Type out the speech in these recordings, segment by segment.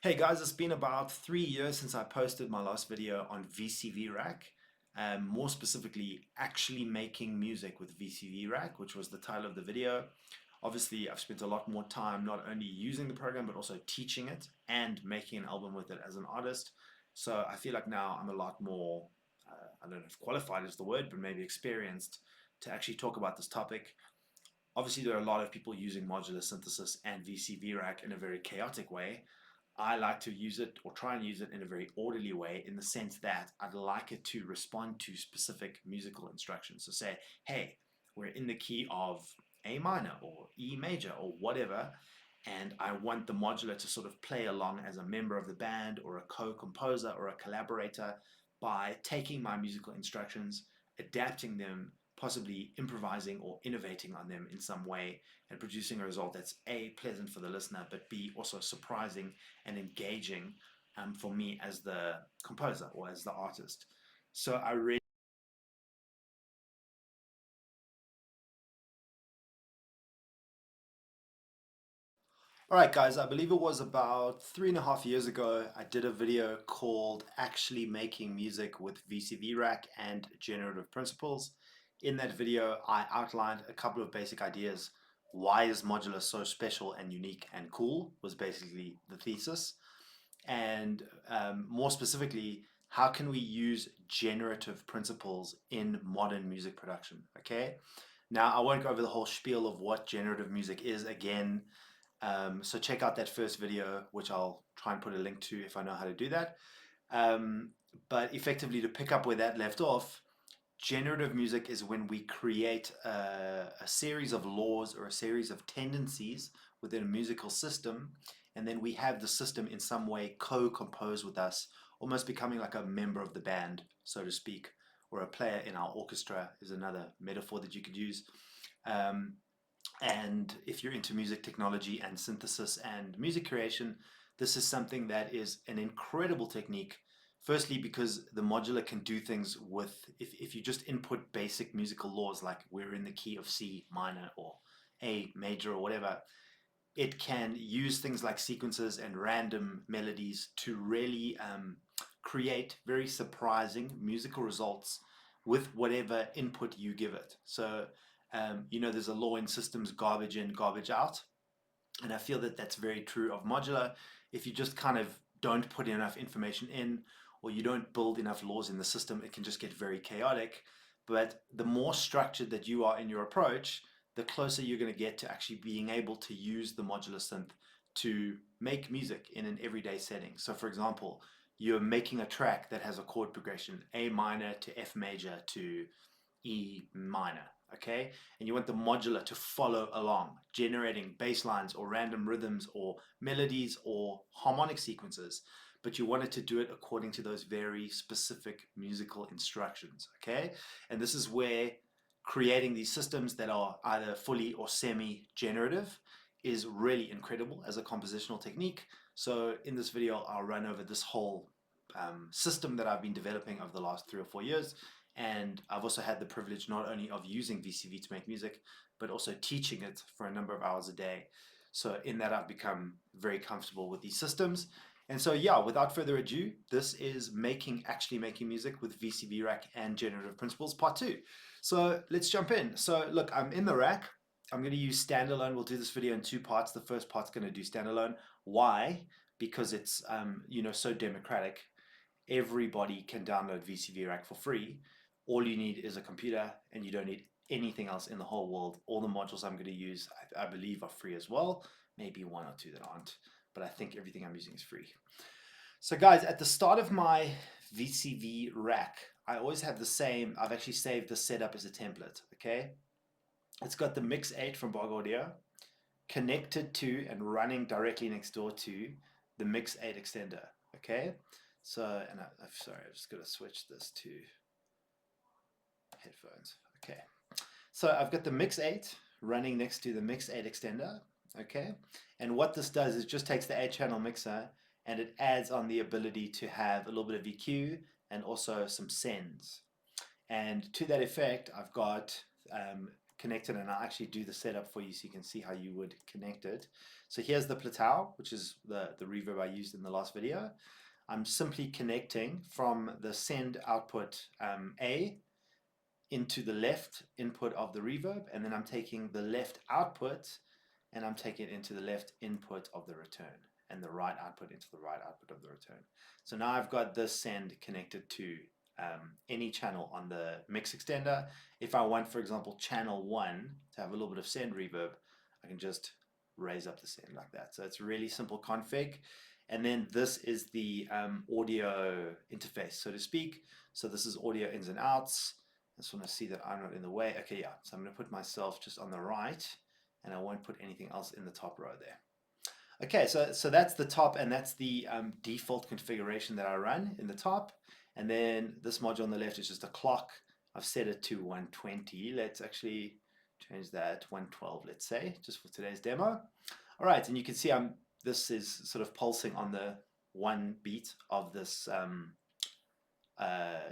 Hey guys, it's been about 3 years since I posted my last video on VCV Rack. More specifically, actually making music with VCV Rack, which was the title of the video. Obviously, I've spent a lot more time not only using the program, but also teaching it and making an album with it as an artist. So I feel like now I'm a lot more, I don't know if qualified is the word, but maybe experienced to actually talk about this topic. Obviously, there are a lot of people using modular synthesis and VCV Rack in a very chaotic way. I like to use it or try and use it in a very orderly way in the sense that I'd like it to respond to specific musical instructions. So say, hey, we're in the key of A minor or E major or whatever, and I want the modular to sort of play along as a member of the band or a co-composer or a collaborator by taking my musical instructions, adapting them, possibly improvising or innovating on them in some way and producing a result that's A, pleasant for the listener, but B, also surprising and engaging for me as the composer or as the artist. So I really All right, guys, I believe it was about 3.5 years ago, I did a video called Actually Making Music with VCV Rack and Generative Principles. In that video, I outlined a couple of basic ideas. Why is modular so special and unique and cool was basically the thesis. And more specifically, how can we use generative principles in modern music production? Okay. Now, I won't go over the whole spiel of what generative music is again. So check out that first video, which I'll try and put a link to if I know how to do that. Um, but effectively, to pick up where that left off, generative music is when we create a series of laws or a series of tendencies within a musical system, and then we have the system in some way co-compose with us, almost becoming like a member of the band, so to speak, or a player in our orchestra is another metaphor that you could use. Um, and if you're into music technology and synthesis and music creation, this is something that is an incredible technique. Firstly, because the modular can do things with, if you just input basic musical laws like we're in the key of C minor or A major or whatever, it can use things like sequences and random melodies to really create very surprising musical results with whatever input you give it. So, there's a law in systems: garbage in, garbage out. And I feel that that's very true of modular. If you just kind of don't put enough information in, or you don't build enough laws in the system, it can just get very chaotic. But the more structured that you are in your approach, the closer you're going to get to actually being able to use the modular synth to make music in an everyday setting. So for example, you're making a track that has a chord progression, A minor to F major to E minor, okay? And you want the modular to follow along, generating bass lines or random rhythms or melodies or harmonic sequences, but you want it to do it according to those very specific musical instructions, okay? And this is where creating these systems that are either fully or semi-generative is really incredible as a compositional technique. So in this video, I'll run over this whole system that I've been developing over the last 3 or 4 years. And I've also had the privilege not only of using VCV to make music, but also teaching it for a number of hours a day. So in that, I've become very comfortable with these systems. And so, yeah, without further ado, this is actually making music with VCV Rack and Generative Principles Part 2. So let's jump in. So look, I'm in the rack. I'm going to use standalone. We'll do this video in two parts. The first part's going to do standalone. Why? Because it's so democratic. Everybody can download VCV Rack for free. All you need is a computer, and you don't need anything else in the whole world. All the modules I'm going to use, I believe, are free as well. Maybe one or two that aren't, but I think everything I'm using is free. So guys, at the start of my VCV Rack, I always have the same. I've actually saved the setup as a template, okay? It's got the Mix 8 from Bog Audio connected to and running directly next door to the Mix 8 extender, okay? So, and I'm sorry, I'm just going to switch this to headphones. Okay. So I've got the Mix 8 running next to the Mix 8 extender, okay? And what this does is just takes the 8-channel mixer and it adds on the ability to have a little bit of EQ and also some sends. And to that effect, I've got connect it, and I'll actually do the setup for you so you can see how you would connect it. So here's the plateau, which is the reverb I used in the last video. I'm simply connecting from the send output A into the left input of the reverb, and then I'm taking the left output and I'm taking it into the left input of the return, and the right output into the right output of the return. So now I've got this send connected to any channel on the mix extender. If I want, for example, channel 1 to have a little bit of send reverb, I can just raise up the send like that. So it's really simple config. And then this is the audio interface, so to speak. So this is audio ins and outs. I just want to see that I'm not in the way. Okay, yeah. So I'm going to put myself just on the right, and I won't put anything else in the top row there. Okay, so that's the top, and that's the default configuration that I run in the top. And then this module on the left is just a clock. I've set it to 120. Let's actually change that 112, let's say, just for today's demo. All right, and you can see this is sort of pulsing on the 1 beat of this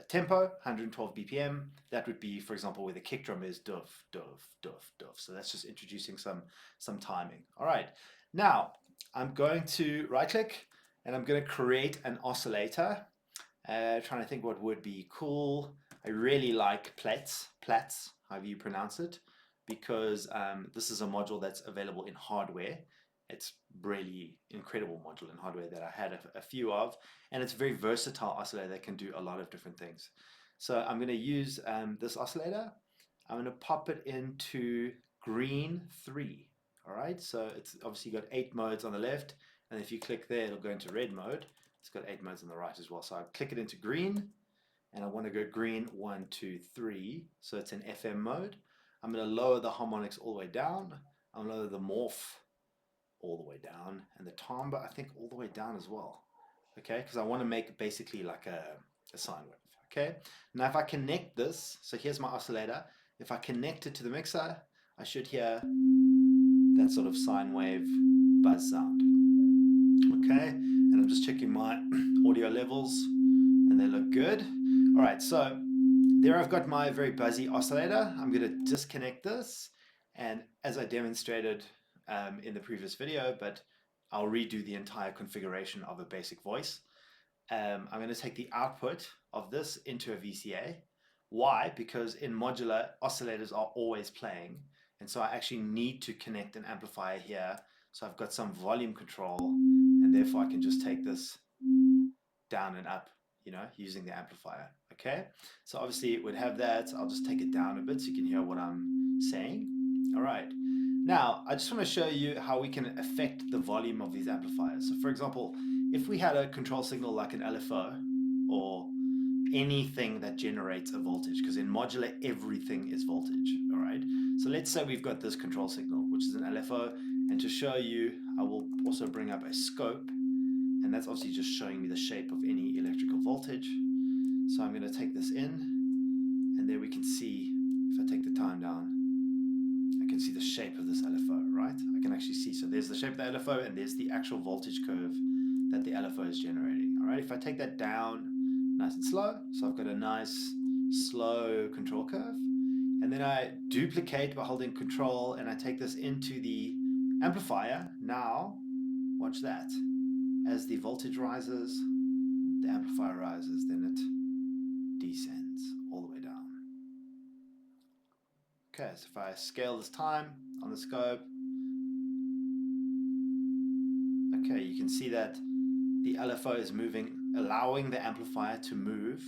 tempo, 112 BPM. That would be, for example, where the kick drum is dove, dove, dove, dove. So that's just introducing some timing. All right, now I'm going to right click and I'm going to create an oscillator. Trying to think what would be cool. I really like Platts, however you pronounce it, because this is a module that's available in hardware. It's really incredible module in hardware that I had a few of, and it's a very versatile oscillator that can do a lot of different things. So I'm going to use this oscillator. I'm going to pop it into green 3. All right, so it's obviously got 8 modes on the left, and if you click there, it'll go into red mode. It's got 8 modes on the right as well. So I click it into green, and I want to go green 1, 2, 3. So it's in FM mode. I'm going to lower the harmonics all the way down. I'm going to lower the morph all the way down, and the timbre I think all the way down as well. Okay, because I want to make basically like a sine wave. Okay, now if I connect this, so here's my oscillator. If I connect it to the mixer, I should hear that sort of sine wave buzz sound. Okay, and I'm just checking my audio levels, and they look good. All right, so there I've got my very buzzy oscillator. I'm going to disconnect this, and as I demonstrated in the previous video, but I'll redo the entire configuration of a basic voice. I'm going to take the output of this into a VCA. Why? Because in modular, oscillators are always playing, and so I actually need to connect an amplifier here. So I've got some volume control, and therefore I can just take this down and up, using the amplifier. Okay, so obviously it would have that. I'll just take it down a bit so you can hear what I'm saying. All right, now I just want to show you how we can affect the volume of these amplifiers. So for example, if we had a control signal like an LFO or anything that generates a voltage, because in modular everything is voltage. All right, so let's say we've got this control signal, which is an LFO, and to show you, I will also bring up a scope, and that's obviously just showing me the shape of any electrical voltage. So I'm going to take this in, and there we can see, if I take the time down, I can see the shape of this LFO, right? I can actually see, so there's the shape of the LFO, and there's the actual voltage curve that the LFO is generating. All right, if I take that down nice and slow, so I've got a nice slow control curve, and then I duplicate by holding control, and I take this into the amplifier. Now, watch that. As the voltage rises, the amplifier rises, then it descends all the way down. Okay, so if I scale this time on the scope, okay, you can see that the LFO is moving, allowing the amplifier to move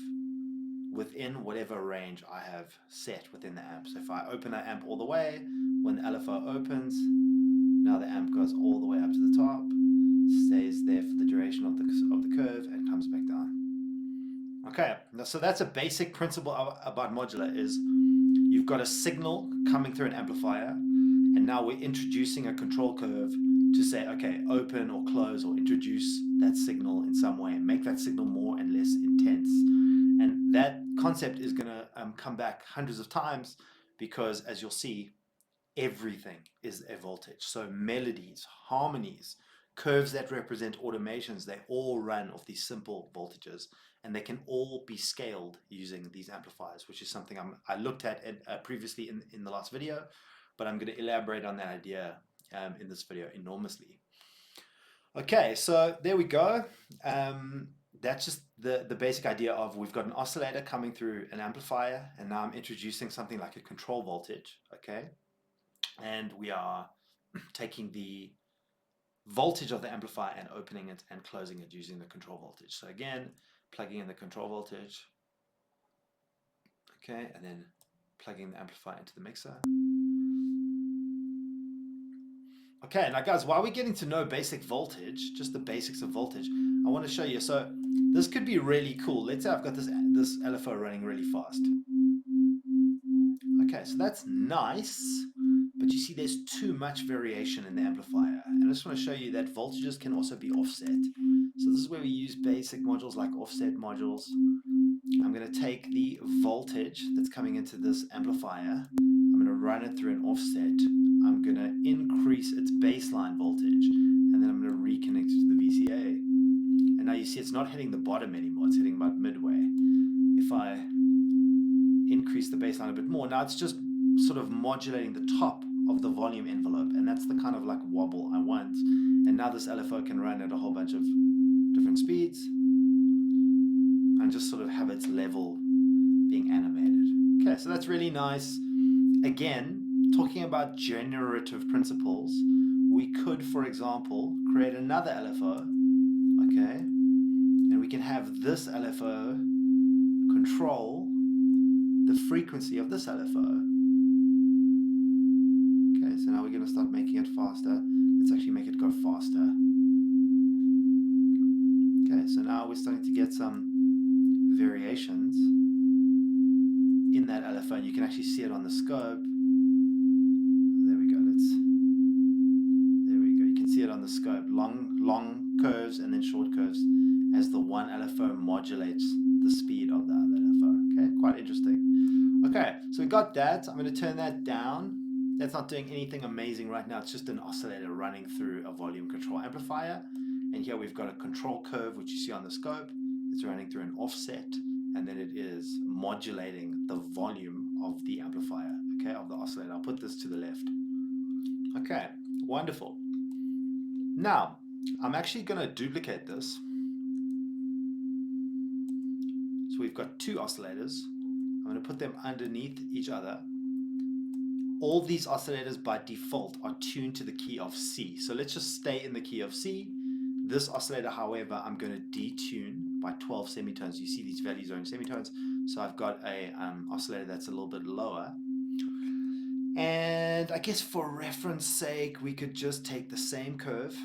within whatever range I have set within the amp. So if I open that amp all the way, when the LFO opens, now the amp goes all the way up to the top, stays there for the duration of the curve, and comes back down. Okay, so that's a basic principle about modular is you've got a signal coming through an amplifier, and now we're introducing a control curve to say, okay, open or close or introduce that signal in some way and make that signal more and less intense. And that concept is going to come back hundreds of times because, as you'll see, everything is a voltage. So melodies, harmonies, curves that represent automations, they all run off these simple voltages, and they can all be scaled using these amplifiers, which is something I looked at previously in the last video, but I'm going to elaborate on that idea in this video enormously. Okay, so there we go. That's just the basic idea of we've got an oscillator coming through an amplifier, and now I'm introducing something like a control voltage, okay? And we are taking the voltage of the amplifier and opening it and closing it using the control voltage. So again, plugging in the control voltage, okay, and then plugging the amplifier into the mixer. Okay, now guys, while we're getting to know basic voltage, just the basics of voltage, I want to show you. So this could be really cool. Let's say I've got this LFO running really fast. Okay, so that's nice, but you see there's too much variation in the amplifier. And I just want to show you that voltages can also be offset. So this is where we use basic modules like offset modules. I'm going to take the voltage that's coming into this amplifier, I'm going to run it through an offset. I'm going to increase its baseline voltage, and then I'm going to reconnect it to the VCA. And now you see it's not hitting the bottom anymore, it's hitting about midway. If I increase the baseline a bit more, now it's just sort of modulating the top of the volume envelope, and that's the kind of like wobble I want. And now this LFO can run at a whole bunch of different speeds and just sort of have its level being animated. Okay, so that's really nice. Again, talking about generative principles, we could, for example, create another LFO, okay, and we can have this LFO control the frequency of this LFO. Okay, so now we're going to start making it faster. Let's actually make it go faster. Okay, so now we're starting to get some variations in that LFO, and you can actually see it on the scope. There we go. There we go. You can see it on the scope. Long curves and then short curves as the one LFO modulates the speed of the other LFO. Okay, quite interesting. Okay, so we got that. I'm going to turn that down. That's not doing anything amazing right now. It's just an oscillator running through a volume control amplifier. And here we've got a control curve, which you see on the scope. It's running through an offset, and then it is modulating the volume of the amplifier, okay, of the oscillator. I'll put this to the left. Okay, wonderful. Now, I'm actually going to duplicate this. So we've got two oscillators. I'm going to put them underneath each other. All these oscillators by default are tuned to the key of C. So let's just stay in the key of C. This oscillator, however, I'm going to detune by 12 semitones. You see these values are in semitones. So I've got a oscillator that's a little bit lower. And I guess for reference sake, we could just take the same curve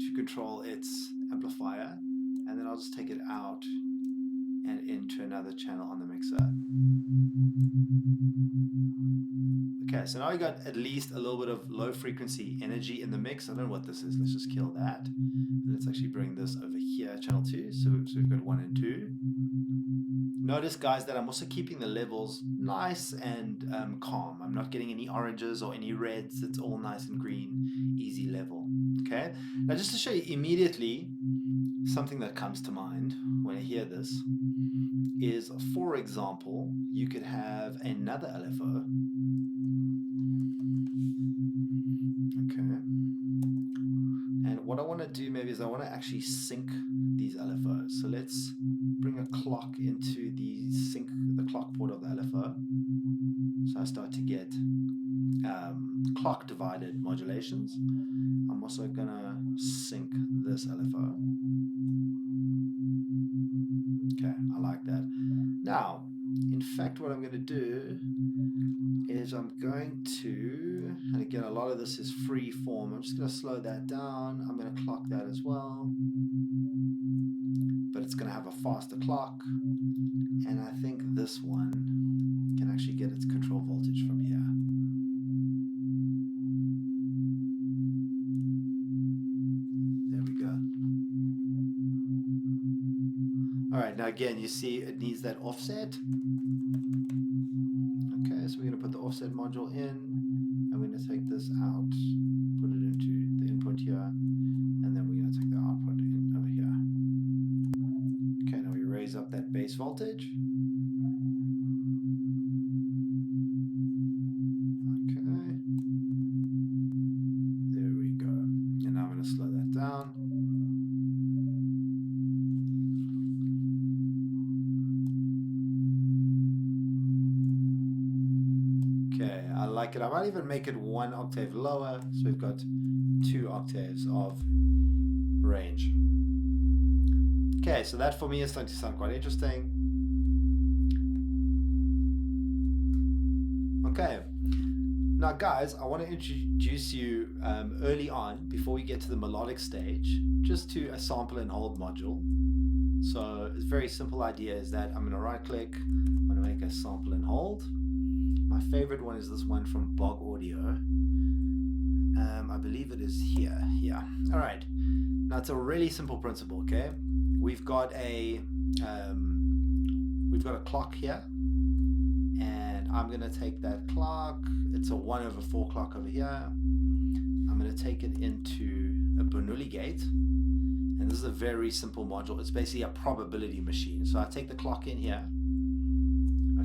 to control its amplifier. And then I'll just take it out and into another channel on the mixer. Okay, so now we got at least a little bit of low frequency energy in the mix. I don't know what this is. Let's just kill that. And let's actually bring this over here, channel 2. So we've got 1 and 2. Notice, guys, that I'm also keeping the levels nice and calm. I'm not getting any oranges or any reds. It's all nice and green, easy level. Okay, now just to show you immediately something that comes to mind when I hear this is, for example, you could have another LFO. Okay. And what I want to do maybe is I want to actually sync these LFOs. So let's bring a clock into the clock port of the LFO. So I start to get clock divided modulations. I'm also going to sync this LFO. Okay, I like that. Now, in fact, what I'm going to do is I'm going to, and again, a lot of this is free form. I'm just going to slow that down. I'm going to clock that as well. But it's going to have a faster clock. And I think this one can actually get its control voltage from here. There we go. All right, now again, you see it needs that offset. Okay, so we're going to put the offset module in, and we're going to take this out, put it into the input here, and that bass voltage. Okay. There we go. And now I'm going to slow that down. Okay, I like it. I might even make it 1 octave lower, so we've got 2 octaves of range. Okay, so that for me is starting to sound quite interesting. Okay, now guys, I want to introduce you early on, before we get to the melodic stage, just to a sample and hold module. So it's a very simple idea is that I'm going to right click, I'm going to make a sample and hold. My favorite one is this one from Bog Audio. I believe it is here. Yeah. All right. Now it's a really simple principle. Okay. We've got a clock here, and I'm going to take that clock. It's a 1/4 clock over here. I'm going to take it into a Bernoulli gate, and this is a very simple module. It's basically a probability machine. So I take the clock in here.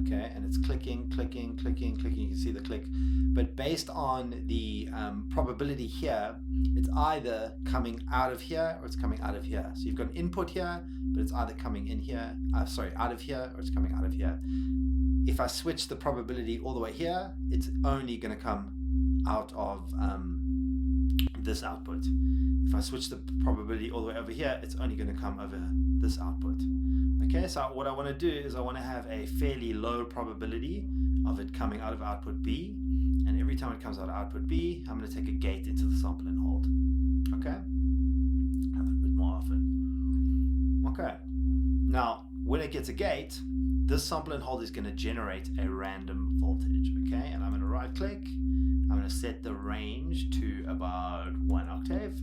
Okay, and it's clicking, clicking, clicking, clicking. You can see the click. But based on the probability here, it's either coming out of here or it's coming out of here. So you've got an input here, but it's either coming in here, out of here, or it's coming out of here. If I switch the probability all the way here, it's only going to come out of this output. If I switch the probability all the way over here, it's only going to come over this output. Okay, so what I want to do is I want to have a fairly low probability of it coming out of output B, and every time it comes out of output B, I'm going to take a gate into the sample and hold. Okay, have it a bit more often. Okay, now when it gets a gate, this sample and hold is going to generate a random voltage. Okay, and I'm going to right click, I'm going to set the range to about 1 octave,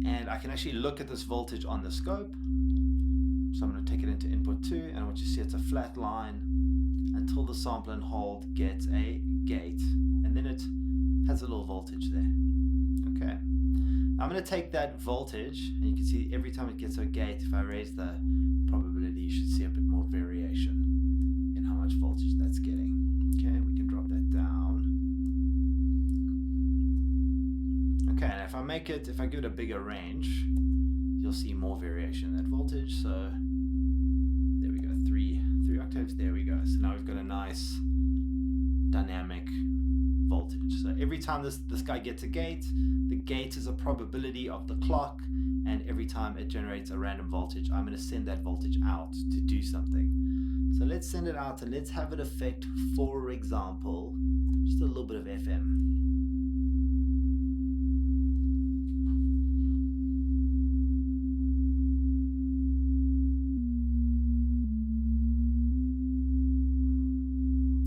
and I can actually look at this voltage on the scope. So I'm going to take it into input 2, and I want you to see it's a flat line until the sample and hold gets a gate, and then it has a little voltage there. Okay, I'm going to take that voltage, and you can see every time it gets a gate, if I raise the probability, you should see a bit more variation in how much voltage that's getting. Okay, we can drop that down. Okay, and if I give it a bigger range, you'll see more variation in that voltage. So there we go, three octaves, there we go. So now we've got a nice dynamic voltage. So every time this guy gets a gate, the gate is a probability of the clock, and every time it generates a random voltage, I'm going to send that voltage out to do something. So let's send it out and let's have it affect, for example, just a little bit of FM.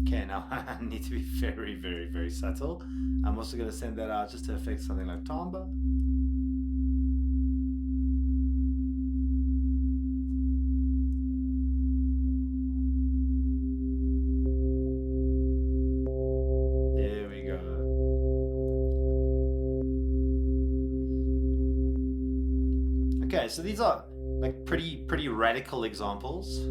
Okay, now I need to be very, very, very subtle. I'm also going to send that out just to affect something like timbre. There we go. Okay, so these are like pretty radical examples.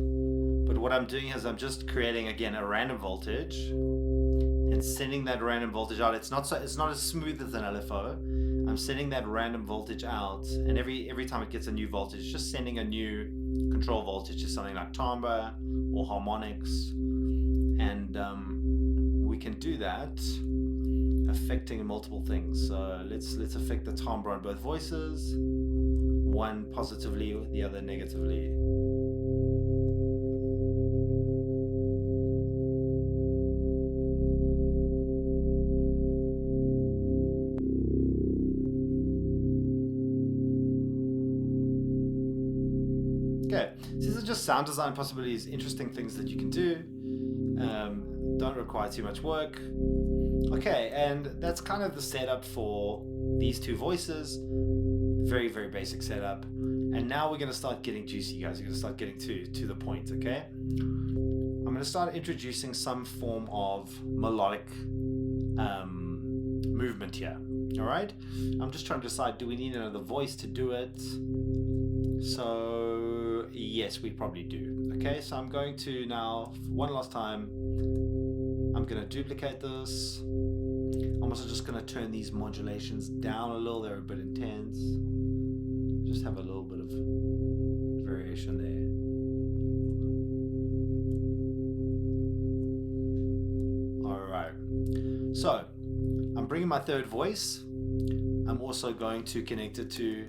But what I'm doing is I'm just creating, again, a random voltage and sending that random voltage out. It's not as smooth as an LFO. I'm sending that random voltage out, and every time it gets a new voltage, just sending a new control voltage to something like timbre or harmonics, and we can do that affecting multiple things. So let's affect the timbre on both voices, one positively, the other negatively. Okay, so these are just sound design possibilities, interesting things that you can do. Don't require too much work. Okay, and that's kind of the setup for these two voices. Very, very basic setup. And now we're going to start getting juicy, guys. We're going to start getting to the point, okay? I'm going to start introducing some form of melodic movement here, all right? I'm just trying to decide, do we need another voice to do it? So yes, Yes, we probably do. Okay, so I'm going to now, one last time, I'm going to duplicate this. I'm also just going to turn these modulations down a little. They're a bit intense. Just have a little bit of variation there. All right. So I'm bringing my third voice. I'm also going to connect it to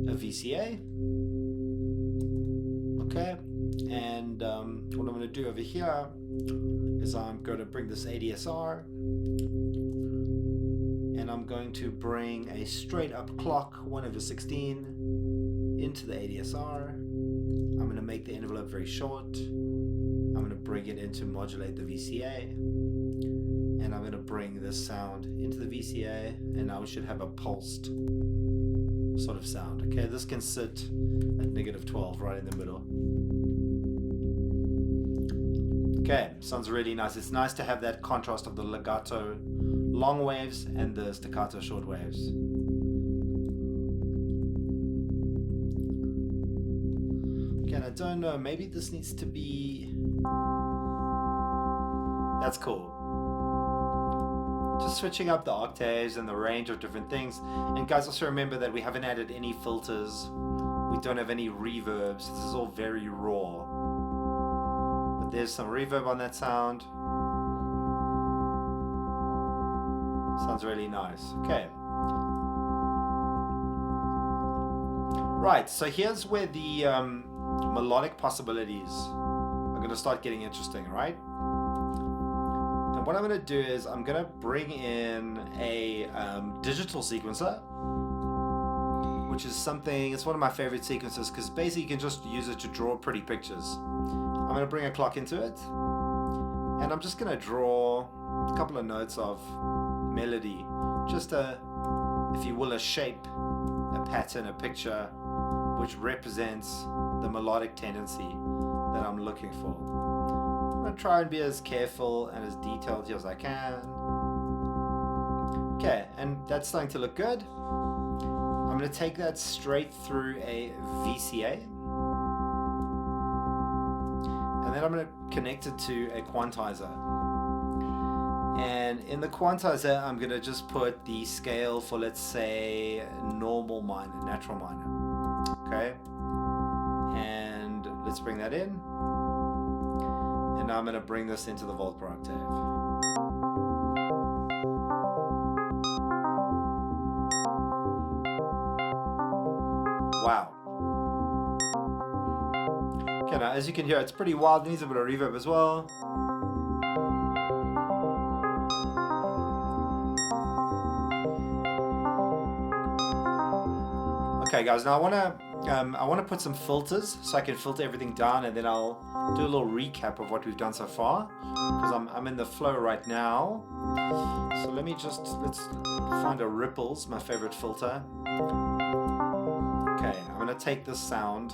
a VCA. Okay. And what I'm going to do over here is I'm going to bring this ADSR. And I'm going to bring a straight up clock 1/16 into the ADSR. I'm going to make the envelope very short. I'm going to bring it in to modulate the VCA. And I'm going to bring this sound into the VCA. And now we should have a pulsed sort of sound. Okay, this can sit at -12 right in the middle. Okay, sounds really nice. It's nice to have that contrast of the legato long waves and the staccato short waves. Okay, and I don't know, maybe this needs to be... That's cool. Just switching up the octaves and the range of different things. And guys, also remember that we haven't added any filters. We don't have any reverbs. This is all very raw. But there's some reverb on that sound. Sounds really nice. Okay. Right, so here's where the melodic possibilities are going to start getting interesting, right? And what I'm going to do is I'm going to bring in a digital sequencer, which is something, it's one of my favorite sequences because basically you can just use it to draw pretty pictures. I'm going to bring a clock into it, and I'm just going to draw a couple of notes of melody, just a, if you will, a shape, a pattern, a picture, which represents the melodic tendency that I'm looking for. I'm going to try and be as careful and as detailed here as I can. Okay, and that's starting to look good. I'm going to take that straight through a VCA. And then I'm going to connect it to a quantizer. And in the quantizer, I'm going to just put the scale for, let's say, normal minor, natural minor. Okay? And let's bring that in. And now I'm going to bring this into the volt per octave. Wow. Okay, now as you can hear, it's pretty wild. It needs a bit of reverb as well. Okay, guys. Now I want to put some filters so I can filter everything down, and then I'll do a little recap of what we've done so far because I'm in the flow right now. So let's find a ripples, my favorite filter. Okay, I'm gonna take this sound,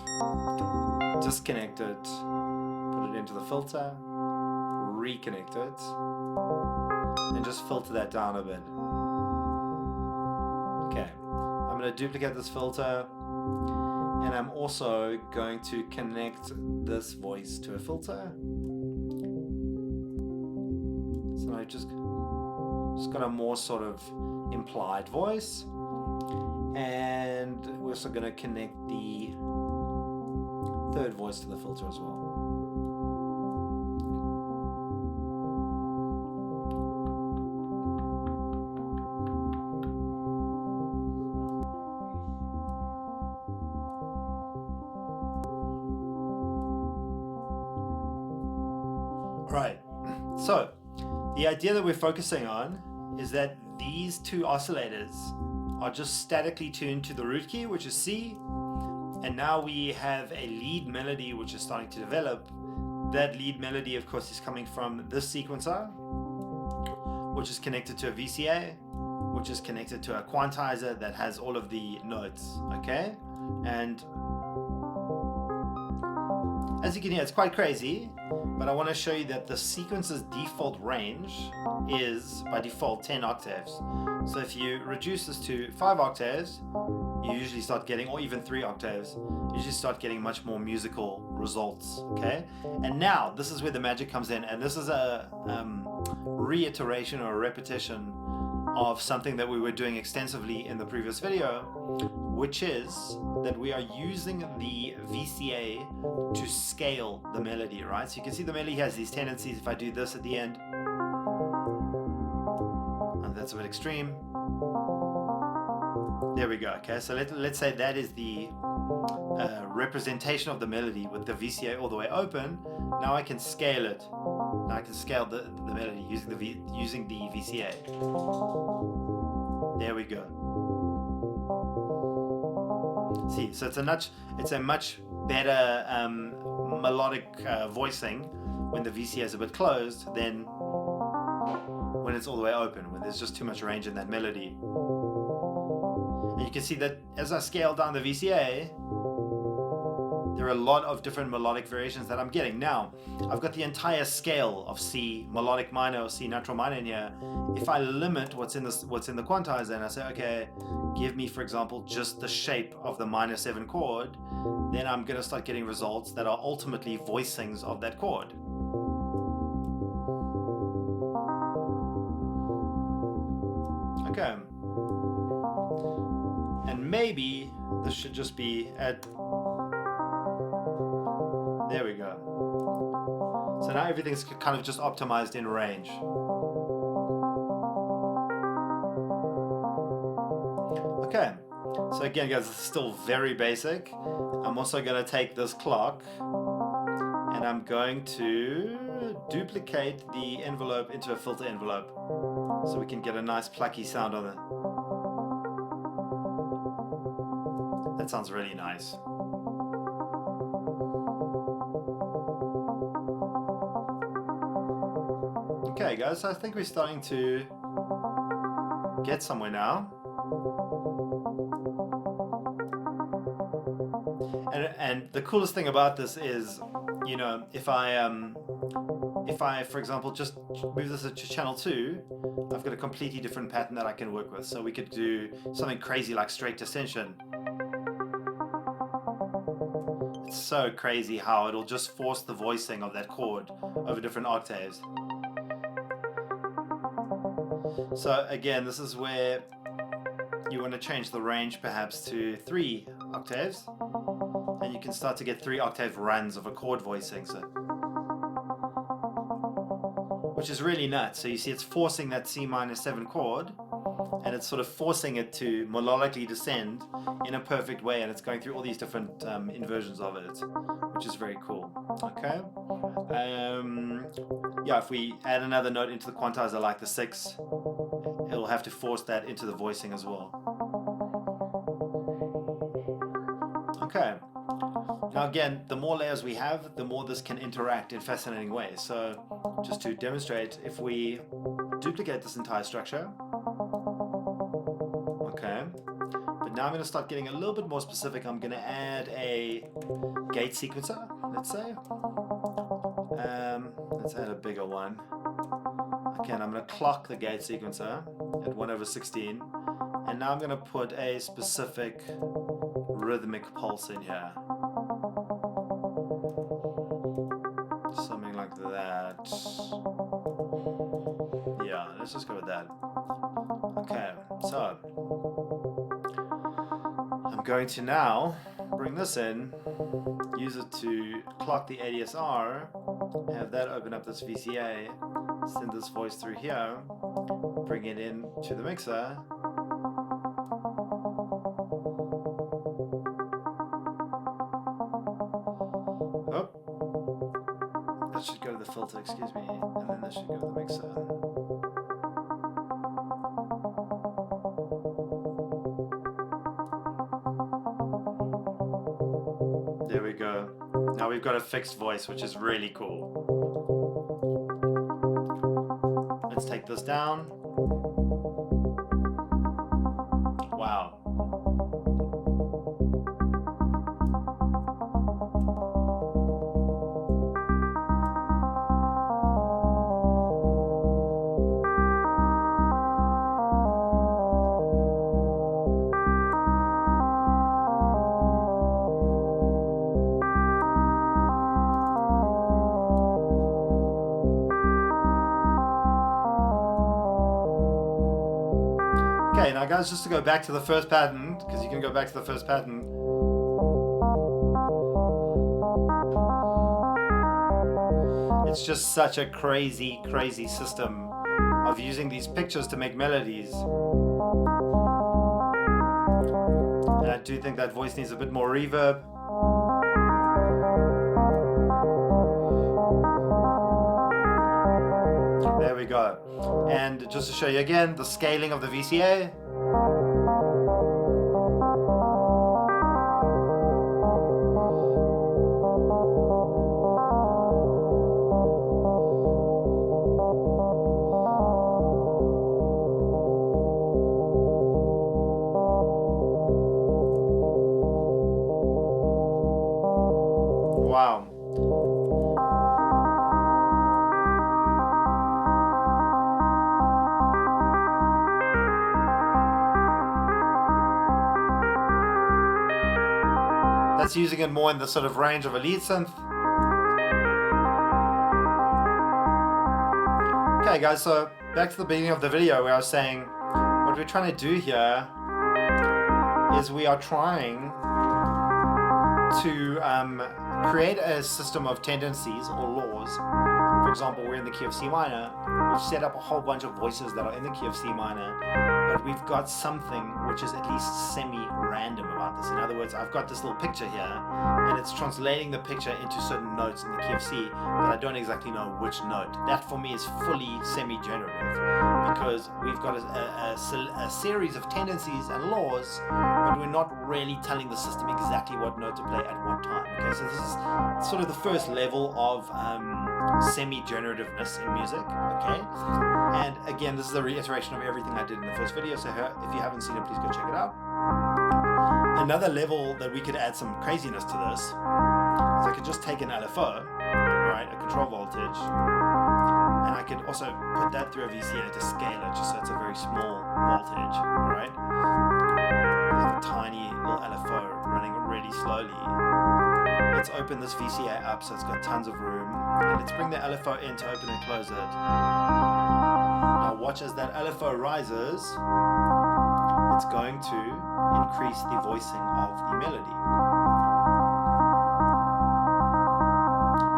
disconnect it, put it into the filter, reconnect it, and just filter that down a bit. Okay, I'm gonna duplicate this filter, and I'm also going to connect this voice to a filter. So I just got a more sort of implied voice. And we're also going to connect the third voice to the filter as well. Right, so the idea that we're focusing on is that these two oscillators are just statically tuned to the root key, which is C, and now we have a lead melody which is starting to develop. That lead melody, of course, is coming from this sequencer, which is connected to a VCA, which is connected to a quantizer that has all of the notes, okay? And as you can hear, it's quite crazy, but I want to show you that the sequencer's default range is, by default, 10 octaves. So if you reduce this to 5 octaves, you usually start getting, or even 3 octaves, you usually start getting much more musical results, okay? And now, this is where the magic comes in, and this is a reiteration or a repetition of something that we were doing extensively in the previous video, which is that we are using the VCA to scale the melody, right? So you can see the melody has these tendencies. If I do this at the end, and that's a bit extreme. There we go. Okay, so let's say that is the representation of the melody with the VCA all the way open. Now I can scale it. Now I can scale the melody using the VCA. There we go. See, so it's a much better melodic voicing when the VCA is a bit closed than when it's all the way open, when there's just too much range in that melody. And you can see that as I scale down the VCA, there are a lot of different melodic variations that I'm getting. Now, I've got the entire scale of C melodic minor or C natural minor in here. If I limit what's in the quantizer and I say, okay, give me, for example, just the shape of the minor 7 chord, then I'm going to start getting results that are ultimately voicings of that chord. Okay. And maybe this should just be at... There we go. So now everything's kind of just optimized in range. Okay, so again guys, it's still very basic. I'm also going to take this clock and I'm going to duplicate the envelope into a filter envelope so we can get a nice plucky sound on it. That sounds really nice. Okay guys, so I think we're starting to get somewhere now. And the coolest thing about this is, you know, if I for example just move this to channel 2, I've got a completely different pattern that I can work with. So we could do something crazy like straight descension. It's so crazy how it'll just force the voicing of that chord over different octaves. So again, this is where you want to change the range perhaps to 3 octaves, and you can start to get 3 octave runs of a chord voicing, so, which is really nuts. So you see it's forcing that C minor 7 chord, and it's sort of forcing it to melodically descend in a perfect way, and it's going through all these different inversions of it, which is very cool. Okay. Yeah, if we add another note into the quantizer like the 6, it'll have to force that into the voicing as well. Okay. Now again, the more layers we have, the more this can interact in fascinating ways. So just to demonstrate, if we duplicate this entire structure, okay, but now I'm going to start getting a little bit more specific. I'm going to add a gate sequencer, let's say. Let's add a bigger one. Again, I'm going to clock the gate sequencer at 1/16, and now I'm going to put a specific rhythmic pulse in here. Something like that. Yeah, let's just go with that. Okay, so I'm going to now bring this in, use it to clock the ADSR, have that open up this VCA, send this voice through here, bring it in to the mixer. Oh, that should go to the filter, excuse me, and then that should go to the mixer. There we go. Now we've got a fixed voice, which is really cool. Let's take this down. Wow. guys, just to go back to the first pattern, because you can go back to the first pattern. It's just such a crazy, crazy system of using these pictures to make melodies. And I do think that voice needs a bit more reverb. There we go. And just to show you again, the scaling of the VCA. Wow. That's using it more in the sort of range of a lead synth. Okay guys, so back to the beginning of the video where I was saying what we're trying to do here is we are trying to create a system of tendencies or laws. For example, we're in the key of C minor. We've set up a whole bunch of voices that are in the key of C minor, but we've got something which is at least semi-random about this. In other words, I've got this little picture here, and it's translating the picture into certain notes in the key of C, but I don't exactly know which note. That for me is fully semi-generative, because we've got a series of tendencies and laws, but we're not really telling the system exactly what note to play at what time. Okay, so this is sort of the first level of semi-generativeness in music. Okay, and again, this is a reiteration of everything I did in the first video, so if you haven't seen it, please go check it out. Another level that we could add some craziness to this is I could just take an LFO, right, a control voltage, and I could also put that through a VCA to scale it, just so it's a very small voltage, right? I have a tiny little LFO running really slowly. Let's open this VCA up so it's got tons of room, and let's bring the LFO in to open and close it. Now watch as that LFO rises, it's going to increase the voicing of the melody.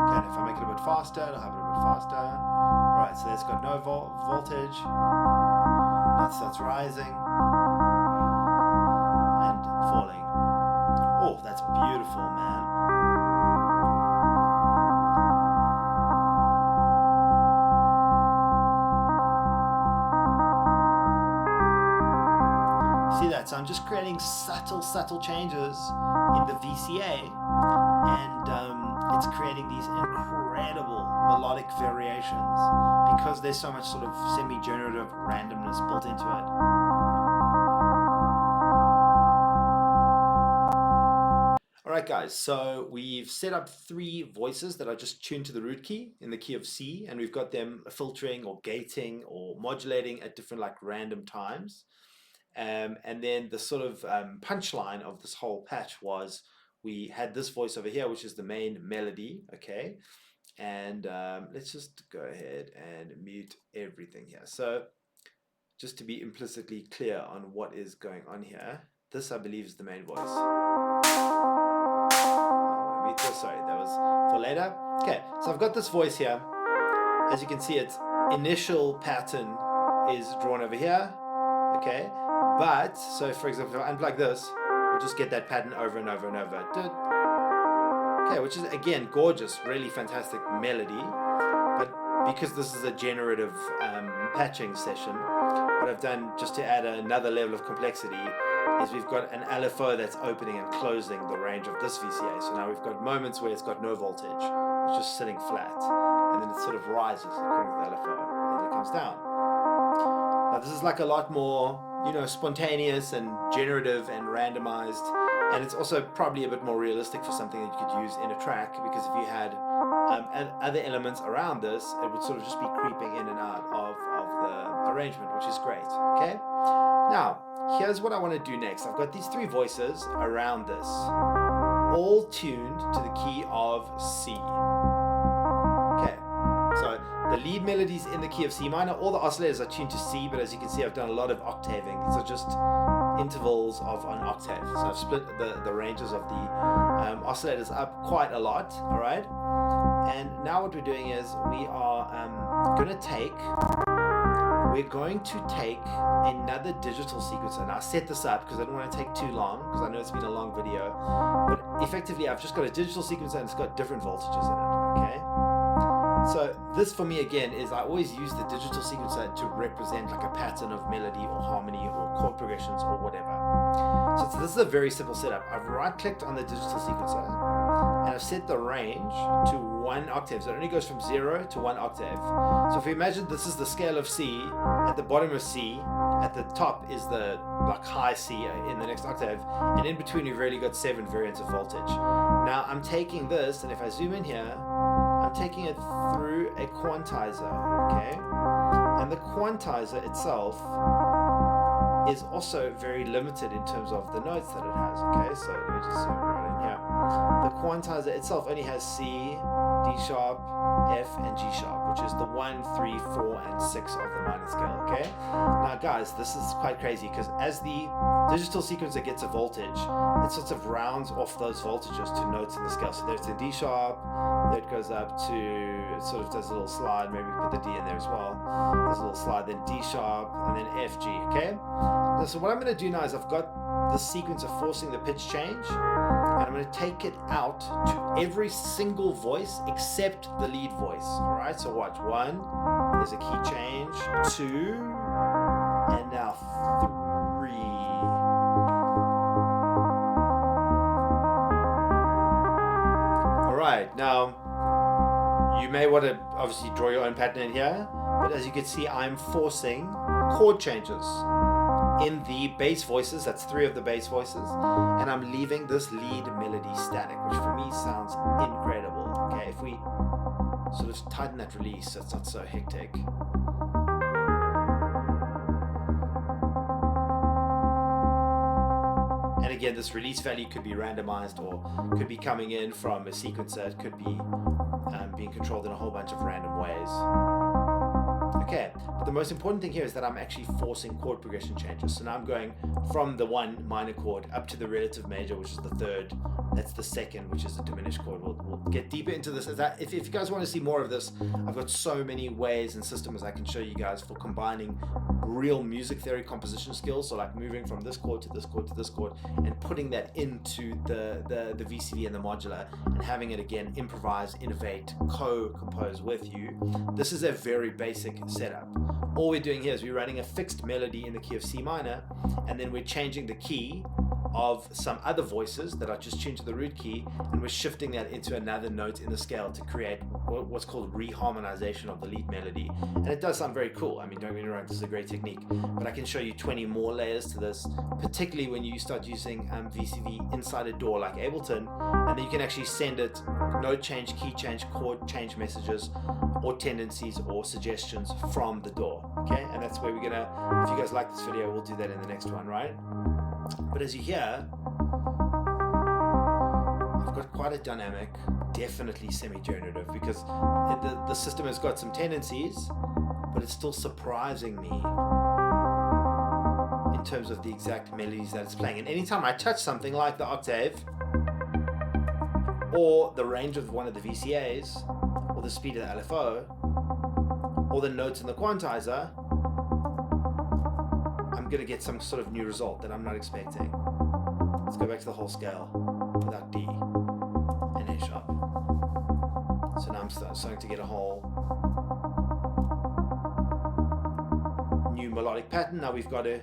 Okay, and if I make it a bit faster, it'll have it a bit faster. Alright, so it's got no voltage. Now it starts rising and falling. Oh, that's beautiful, man. See that? So I'm just creating subtle changes in the VCA, and it's creating these incredible melodic variations because there's so much sort of semi-generative randomness built into it. Alright guys, so we've set up 3 voices that are just tuned to the root key in the key of C, and we've got them filtering or gating or modulating at different like random times. And then the sort of punchline of this whole patch was we had this voice over here, which is the main melody, okay? And let's just go ahead and mute everything here. So just to be implicitly clear on what is going on here, this I believe is the main voice. Mute this, sorry, that was for later. Okay, so I've got this voice here. As you can see, its initial pattern is drawn over here, okay? But, so for example, if I unplug this, we'll just get that pattern over and over and over. Okay, which is, again, gorgeous, really fantastic melody. But because this is a generative patching session, what I've done, just to add another level of complexity, is we've got an LFO that's opening and closing the range of this VCA. So now we've got moments where it's got no voltage, it's just sitting flat. And then it sort of rises according to the LFO, and it comes down. Now this is like a lot more, you know, spontaneous and generative and randomized, and it's also probably a bit more realistic for something that you could use in a track, because if you had other elements around this, it would sort of just be creeping in and out of the arrangement, which is great. Okay, now here's what I want to do next. I've got these 3 voices around this, all tuned to the key of C. Okay, so The lead melodies in the key of C minor. All the oscillators are tuned to C, but as you can see, I've done a lot of octaving. These are just intervals of an octave. So I've split the ranges of the oscillators up quite a lot, all right? And now what we're doing is we're going to take another digital sequencer. Now I set this up because I don't want to take too long, because I know it's been a long video, but effectively I've just got a digital sequencer and it's got different voltages in it, okay? So this for me again is I always use the digital sequencer to represent like a pattern of melody or harmony or chord progressions or whatever. So this is a very simple setup. I've right clicked on the digital sequencer and I've set the range to 1 octave. So it only goes from 0 to 1 octave. So if we imagine this is the scale of C, at the bottom of C, at the top is the like high C in the next octave, and in between we've really got 7 variants of voltage. Now I'm taking this, and if I zoom in here, I'm taking it through a quantizer, okay? And the quantizer itself is also very limited in terms of the notes that it has, okay? So let me just zoom right in here. The quantizer itself only has C, D sharp, F, and G sharp, which is the 1, 3, 4, and 6 of the minor scale, okay? Now guys, this is quite crazy because as the digital sequencer gets a voltage, it sort of rounds off those voltages to notes in the scale. So there's the D sharp, there it goes up to, it sort of does a little slide, maybe put the D in there as well. There's a little slide, then D sharp, and then F, G, okay? Now, so what I'm going to do now is I've got the sequencer forcing the pitch change, and I'm going to take it out to every single voice except the lead voice. All right, so watch. 1, there's a key change. 2, and now 3. All right, now you may want to obviously draw your own pattern in here, but as you can see, I'm forcing chord changes in the bass voices. That's 3 of the bass voices, and I'm leaving this lead melody static, which for me sounds incredible. Okay, if we sort of tighten that release so it's not so hectic. And again, this release value could be randomized or could be coming in from a sequencer. It could be being controlled in a whole bunch of random ways. Okay, but the most important thing here is that I'm actually forcing chord progression changes. So now I'm going from the 1 minor chord up to the relative major, which is the 3rd. That's the 2nd, which is a diminished chord. We'll get deeper into this. If you guys want to see more of this, I've got so many ways and systems I can show you guys for combining real music theory composition skills. So like moving from this chord to this chord to this chord and putting that into the VCV and the modular and having it again improvise, innovate, co-compose with you. This is a very basic setup. All we're doing here is we're running a fixed melody in the key of C minor, and then we're changing the key of some other voices that are just tuned to the root key, and we're shifting that into another note in the scale to create what's called reharmonization of the lead melody. And it does sound very cool. I mean, don't get me wrong, this is a great technique, but I can show you 20 more layers to this, particularly when you start using VCV inside a DAW like Ableton, and then you can actually send it note change, key change, chord change messages or tendencies or suggestions from the DAW, okay? And that's where we're gonna, if you guys like this video, we'll do that in the next one, right? But as you hear, I've got quite a dynamic, definitely semi-generative, because the system has got some tendencies, but it's still surprising me in terms of the exact melodies that it's playing. And anytime I touch something like the octave, or the range of one of the VCAs, or the speed of the LFO, or the notes in the quantizer, I'm going to get some sort of new result that I'm not expecting. Let's go back to the whole scale without D and A sharp. So now I'm starting to get a whole new melodic pattern. Now we've got to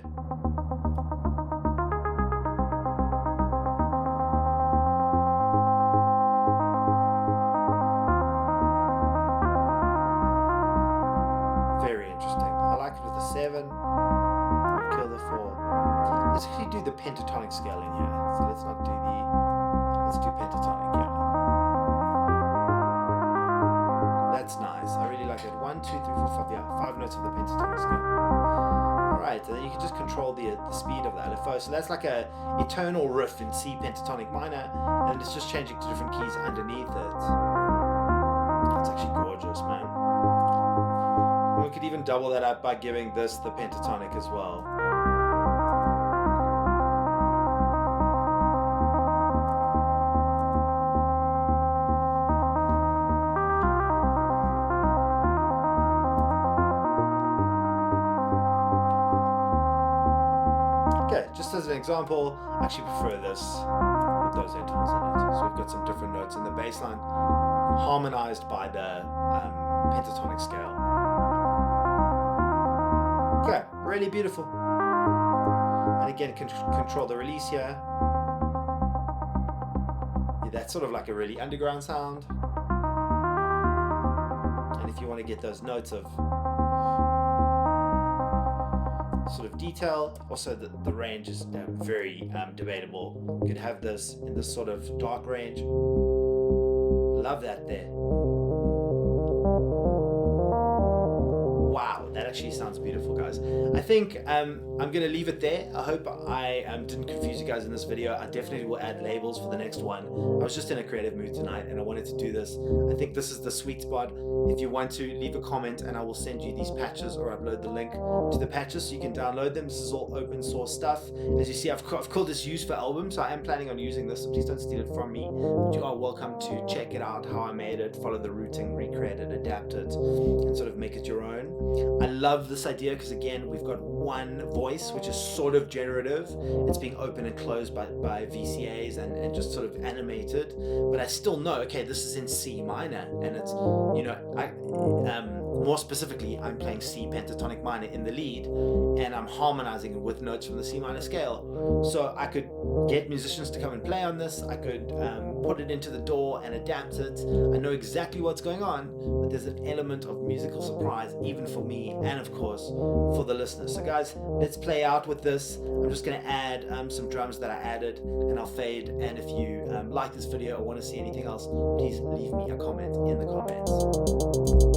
very interesting. I like it with the 7. Kill the 4. Let's actually do the pentatonic scale in here. So let's not do the, let's do pentatonic, yeah. That's nice. I really like it. 1, 2, 3, 4, 5, yeah, 5 notes of the pentatonic scale. Alright, and then you can just control the speed of the LFO. So that's like a eternal riff in C pentatonic minor, and it's just changing to different keys underneath it. It's actually gorgeous, man. We could even double that up by giving this the pentatonic as well. Okay, just as an example, I actually prefer this with those intervals in it. So we've got some different notes in the bass line, harmonized by the pentatonic scale. Okay, really beautiful. And again, control the release here. Yeah, that's sort of like a really underground sound. And if you want to get those notes of sort of detail, also the range is very debatable. You could have this in this sort of dark range. Love that there. Wow, that actually sounds beautiful, guys. I think I'm gonna leave it there. I hope I didn't confuse you guys in this video. I definitely will add labels for the next one. I was just in a creative mood tonight and I wanted to do this. I think this is the sweet spot. If you want to, leave a comment and I will send you these patches or upload the link to the patches so you can download them. This is all open source stuff. As you see, I've called this Use for Album, so I am planning on using this, so please don't steal it from me. But you are welcome to check it out, how I made it, follow the routing, recreate it, adapt it, and sort of make it your own. I love this idea because again, we've got one voice which is sort of generative. It's being opened and closed by VCAs and just sort of animated, but I still know, okay, this is in C minor, and it's, you know, more specifically, I'm playing C pentatonic minor in the lead, and I'm harmonizing it with notes from the C minor scale. So I could get musicians to come and play on this. I could put it into the DAW and adapt it. I know exactly what's going on, but there's an element of musical surprise, even for me, and of course, for the listeners. So guys, let's play out with this. I'm just gonna add some drums that I added, and I'll fade. And if you like this video or want to see anything else, please leave me a comment in the comments.